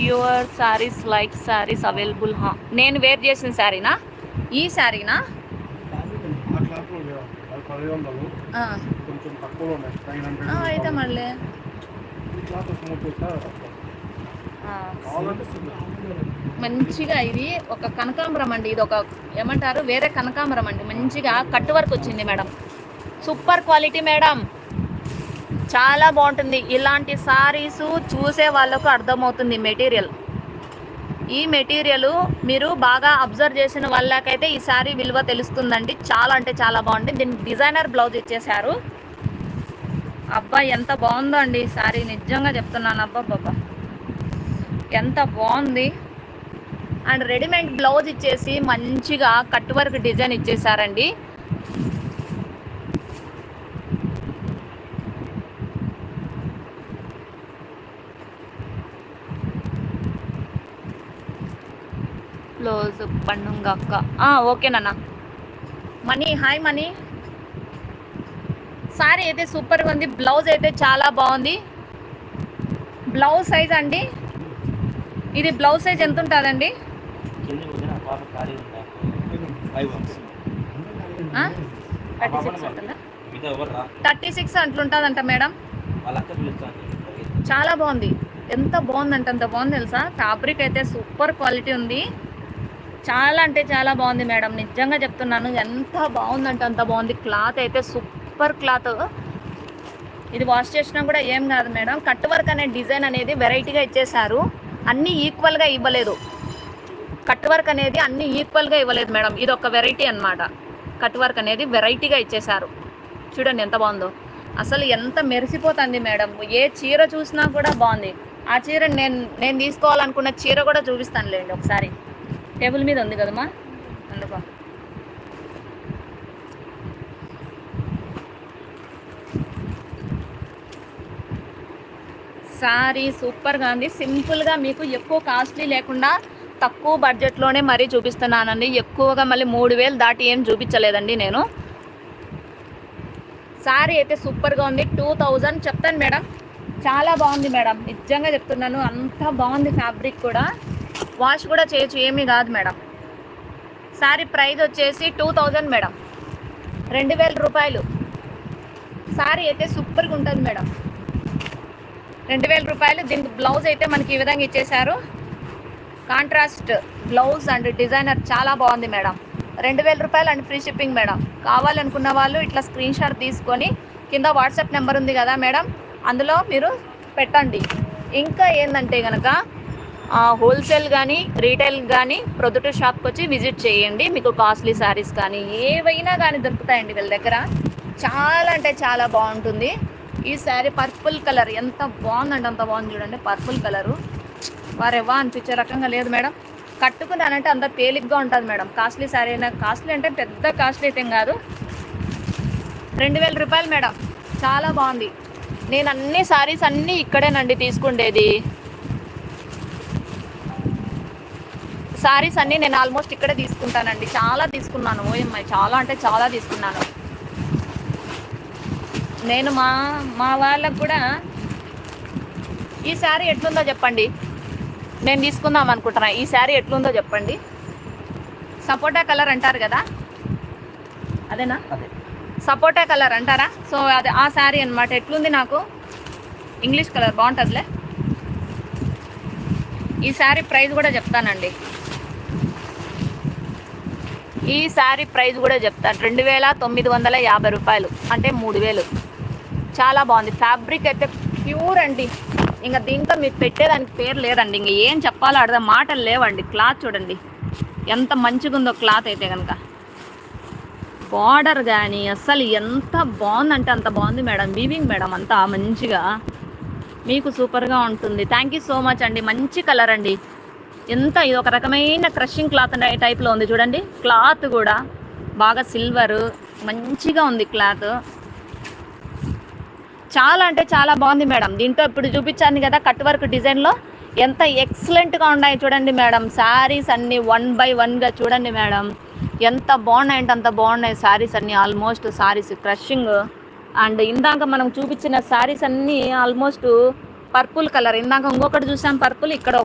Your saris like saris available. నేను wear చేసిన శారీనా? ఈ శారీనా? అయితే మళ్ళీ మంచిగా ఇది ఒక కనకాంబరం అండి. ఇది ఒక ఏమంటారు వేరే కనకాంబరం అండి. మంచిగా కట్ వర్క్ వచ్చింది మేడం. సూపర్ క్వాలిటీ మేడం, చాలా బాగుంటుంది. ఇలాంటి సారీస్ చూసే వాళ్ళకు అర్థమవుతుంది మెటీరియల్. ఈ మెటీరియల్ మీరు బాగా అబ్జర్వ్ చేసిన వాళ్ళకైతే ఈ సారీ విలువ తెలుస్తుందండి. చాలా అంటే చాలా బాగుంది. దీనికి డిజైనర్ బ్లౌజ్ ఇచ్చేసారు. అబ్బా ఎంత బాగుందో అండి ఈ సారీ, నిజంగా చెప్తున్నాను. అబ్బాబ్బా ఎంత బాగుంది. అండ్ రెడీమేడ్ బ్లౌజ్ ఇచ్చేసి మంచిగా కట్ వర్క్ డిజైన్ ఇచ్చేసారండి. బ్లౌజ్ పండుగ అక్క ఓకేనన్నా. మనీ హాయ్ మనీ. సారీ అయితే సూపర్గా ఉంది. బ్లౌజ్ అయితే చాలా బాగుంది. బ్లౌజ్ సైజ్ అండి, ఇది బ్లౌజ్ సైజ్ ఎంత ఉంటుందండి? 36 అట్లుంటుందంట మేడం. చాలా బాగుంది. ఎంత బాగుందంటే అంత బాగుంది తెలుసా. ఫ్యాబ్రిక్ అయితే సూపర్ క్వాలిటీ ఉంది. చాలా అంటే చాలా బాగుంది మేడం, నిజంగా చెప్తున్నాను. ఎంత బాగుందంటే అంత బాగుంది. క్లాత్ అయితే సూపర్ క్లాత్. ఇది వాష్ చేసినా కూడా ఏం కాదు మేడం. కట్ వర్క్ అనే డిజైన్ అనేది వెరైటీగా ఇచ్చేసారు. అన్నీ ఈక్వల్గా ఇవ్వలేదు. కట్ వర్క్ అనేది అన్నీ ఈక్వల్గా ఇవ్వలేదు మేడం. ఇది ఒక వెరైటీ అనమాట. కట్ వర్క్ అనేది వెరైటీగా ఇచ్చేసారు. చూడండి ఎంత బాగుందో. అసలు ఎంత మెరిసిపోతుంది మేడం. ఏ చీర చూసినా కూడా బాగుంది. ఆ చీర నేను తీసుకోవాలనుకున్న చీర కూడా చూపిస్తానులేండి ఒకసారి. టేబుల్ మీద ఉంది కదమ్మా, అందుకో. సారీ సూపర్గా ఉంది. సింపుల్గా మీకు ఎక్కువ కాస్ట్లీ లేకుండా తక్కువ బడ్జెట్లోనే మరీ చూపిస్తున్నానండి. ఎక్కువగా మళ్ళీ 3000 దాటి ఏం చూపించలేదండి నేను. సారీ అయితే సూపర్గా ఉంది. 2000 చెప్తాను మేడం. చాలా బాగుంది మేడం, నిజంగా చెప్తున్నాను. అంత బాగుంది. ఫ్యాబ్రిక్ కూడా వాష్ కూడా చేయొచ్చు, ఏమీ కాదు మేడం. సారీ ప్రైస్ వచ్చేసి 2000 మేడం, 2000 రూపాయలు. సారీ అయితే సూపర్గా ఉంటుంది మేడం, 2000 రూపాయలు. దీనికి బ్లౌజ్ అయితే మనకి ఈ విధంగా ఇచ్చేసారు. కాంట్రాస్ట్ బ్లౌజ్ అండ్ డిజైనర్ చాలా బాగుంది మేడం. 2000 రూపాయలు అండ్ ఫ్రీ షిప్పింగ్ మేడం. కావాలనుకున్న వాళ్ళు ఇట్లా స్క్రీన్ షాట్ తీసుకొని కింద వాట్సాప్ నెంబర్ ఉంది కదా మేడం, అందులో మీరు పెట్టండి. ఇంకా ఏంటంటే కనుక హోల్సేల్ కానీ రీటైల్ కానీ ప్రొద్దుటూరు షాప్కి వచ్చి విజిట్ చేయండి. మీకు కాస్ట్లీ శారీస్ కానీ ఏవైనా కానీ దొరుకుతాయండి వీళ్ళ దగ్గర. చాలా అంటే చాలా బాగుంటుంది. ఈ శారీ పర్పుల్ కలర్ ఎంత బాగుందండి, అంత బాగుంది. చూడండి పర్పుల్ కలరు వారెవా అనిపించే రకంగా లేదు మేడం. కట్టుకున్నానంటే అంత తేలిగ్గా ఉంటుంది మేడం. కాస్ట్లీ శారీ అయినా, కాస్ట్లీ అంటే పెద్ద కాస్ట్లీ అయితే కాదు. 2000 రూపాయలు మేడం, చాలా బాగుంది. నేను అన్ని శారీస్ అన్నీ ఇక్కడేనండి తీసుకుండేది. శారీస్ అన్నీ నేను ఆల్మోస్ట్ ఇక్కడే తీసుకుంటానండి. చాలా తీసుకున్నాను. ఓయమ్మాయి చాలా అంటే చాలా తీసుకున్నాను. నేను మా వాళ్ళకు కూడా ఈ శారీ ఎట్లుందో చెప్పండి, నేను తీసుకుందాం అనుకుంటున్నా. ఈ శారీ ఎట్లుందో చెప్పండి. సపోటా కలర్ అంటారు కదా, అదేనా? సపోటా కలర్ అంటారా? సో అది ఆ శారీ అనమాట. ఎట్లుంది నాకు ఇంగ్లీష్ కలర్ బాగుంటుందిలే. ఈ శారీ ప్రైస్ కూడా చెప్తానండి. ఈ శారీ ప్రైస్ కూడా చెప్తాను. 2950 రూపాయలు, అంటే 3000. చాలా బాగుంది. ఫ్యాబ్రిక్ అయితే ప్యూర్ అండి. ఇంకా దీంట్లో మీకు పెట్టేదానికి పేరు లేదండి. ఇంక ఏం చెప్పాలో అర్థం మాటలు లేవండి. క్లాత్ చూడండి ఎంత మంచిగా ఉందో. క్లాత్ అయితే కనుక బార్డర్ కానీ అస్సలు ఎంత బాగుందంటే అంత బాగుంది మేడం. వీవింగ్ మేడం అంతా మంచిగా మీకు సూపర్గా ఉంటుంది. థ్యాంక్ యూ సో మచ్ అండి. మంచి కలర్ అండి. ఎంత ఇది ఒక రకమైన క్రషింగ్ క్లాత్ టైప్లో ఉంది చూడండి. క్లాత్ కూడా బాగా సిల్వరు మంచిగా ఉంది. క్లాత్ చాలా అంటే చాలా బాగుంది మేడం. దీంట్లో ఇప్పుడు చూపించాను కదా కట్ వర్క్ డిజైన్లో ఎంత ఎక్సలెంట్గా ఉన్నాయి చూడండి మేడం. శారీస్ అన్నీ 1 by 1గా చూడండి మేడం. ఎంత బాగున్నాయంటే అంత బాగున్నాయి శారీస్ అన్నీ. Almost saris crushing. అండ్ ఇందాక మనం చూపించిన శారీస్ అన్నీ ఆల్మోస్ట్ పర్పుల్ కలర్. ఇందాక ఇంకొకటి చూసాం పర్పుల్, ఇక్కడ